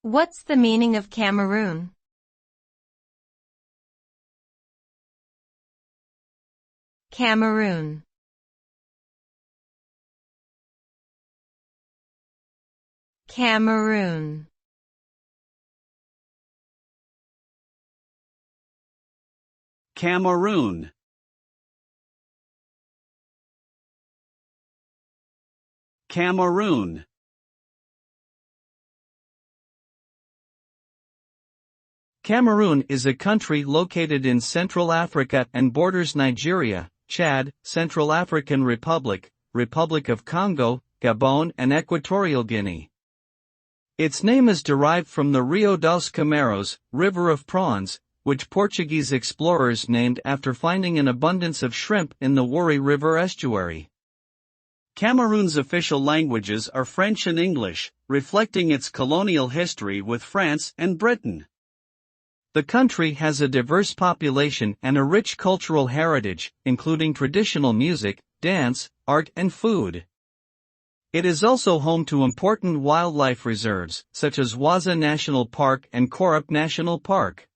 What's the meaning of Cameroon? Cameroon. Cameroon. Cameroon. Cameroon. Cameroon is a country located in Central Africa and borders Nigeria, Chad, Central African Republic, Republic of Congo, Gabon and Equatorial Guinea. Its name is derived from the Rio dos Cameros, River of Prawns, which Portuguese explorers named after finding an abundance of shrimp in the Wari River estuary. Cameroon's official languages are French and English, reflecting its colonial history with France and Britain. The country has a diverse population and a rich cultural heritage, including traditional music, dance, art and food. It is also home to important wildlife reserves, such as Waza National Park and Korup National Park.